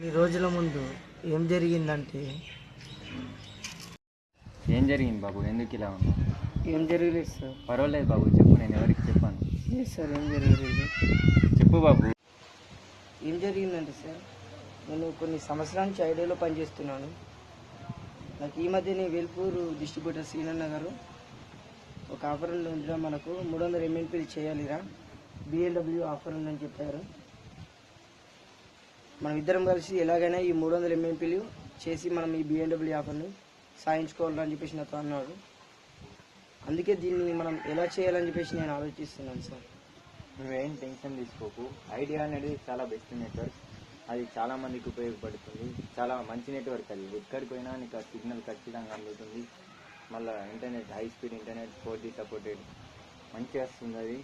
ఈ రోజుల ముందు ఏం జరిగిందంటే ఏం జరిగింది బాబు? ఎందుకు ఇలా ఉన్నావు? ఏం జరగలేదు సార్. పర్వాలేదు బాబు, చెప్పు, నేను ఎవరికి చెప్పాను. లేదు సార్, ఏం జరగలేదు. చెప్పు బాబు. ఏం జరిగిందంటే సార్, నేను కొన్ని సంవత్సరాల నుంచి ఐడియాలో పనిచేస్తున్నాను. నాకు ఈ మధ్యనే వేల్పూరు డిస్ట్రిబ్యూటర్ సీనన్న గారు ఒక ఆఫర్ ఉందిరా, మనకు 300 ఎంఎన్పీలు చేయాలిరా, బిఎల్డబ్ల్యూ ఆఫర్ ఉందని చెప్పారు. మనం ఇద్దరం కలిసి ఎలాగైనా ఈ 300 ఎంఎన్పీలు చేసి మనం ఈ బిఎల్డబ్ల్యూ ఆఫర్ని సాధించుకోవాలని చెప్పేసి నాతో అన్నాడు. అందుకే దీన్ని మనం ఎలా చేయాలని చెప్పేసి నేను ఆలోచిస్తున్నాను సార్. నువ్వేం టెన్షన్ తీసుకోకు. ఐడియా అనేది చాలా బెస్ట్ నెట్వర్క్. అది చాలా మందికి ఉపయోగపడుతుంది. చాలా మంచి నెట్వర్క్. అది ఎక్కడికి పోయినా నీకు సిగ్నల్ ఖచ్చితంగా అందుతుంది. మళ్ళీ internet, high speed internet, 4G supported మంచిగా వస్తుంది. అది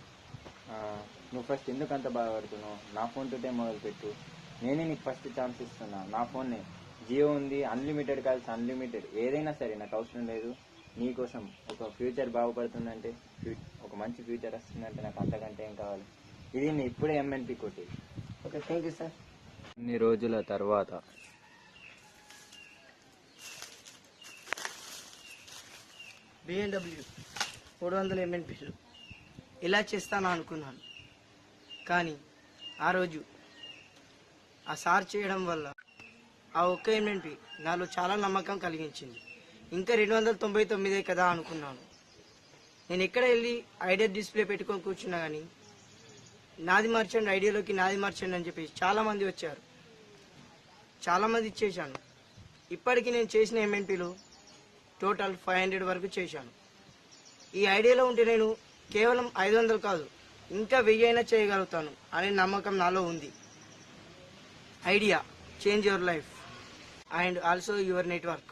నువ్వు ఫస్ట్ ఎందుకు అంత బాధపడుతున్నావు? నా ఫోన్ తోటే మొదలుపెట్టు. నేనే నీకు ఫస్ట్ ఛాన్స్ ఇస్తున్నా. నా ఫోన్నే జియో ఉంది, అన్లిమిటెడ్ కాల్స్, అన్లిమిటెడ్ ఏదైనా సరే నాకు అవసరం లేదు. నీకోసం ఒక ఫ్యూచర్ బాగుపడుతుందంటే, ఒక మంచి ఫ్యూచర్ వస్తుందంటే నాకు అంతకంటే ఏం కావాలి? ఇది నీ ఇప్పుడే ఎంఎన్పి కొట్టి. Okay, thank you sir. ఇన్ని రోజుల తర్వాత బిఎల్డబ్ల్యూ 300 ఎంఎన్పీలు ఇలా చేస్తాను అనుకున్నాను, కానీ ఆ రోజు ఆ సార్ చేయడం వల్ల ఆ ఒక్క ఎంఎన్పీ నాలో చాలా నమ్మకం కలిగించింది. ఇంకా 299 కదా అనుకున్నాను. నేను ఎక్కడ వెళ్ళి ఐడియా డిస్ప్లే పెట్టుకొని కూర్చున్నా కానీ నాది మార్చండి, ఐడియాలోకి నాది మార్చండి అని చెప్పేసి చాలామంది వచ్చారు. చాలామంది ఇచ్చేసాను. ఇప్పటికీ నేను చేసిన ఎంఎన్పీలు టోటల్ 500 వరకు చేశాను. ఈ ఐడియాలో ఉంటే నేను కేవలం 500 కాదు, ఇంకా 1000 అయినా చేయగలుగుతాను అనే నమ్మకం నాలో ఉంది. Idea, change your life and also your network.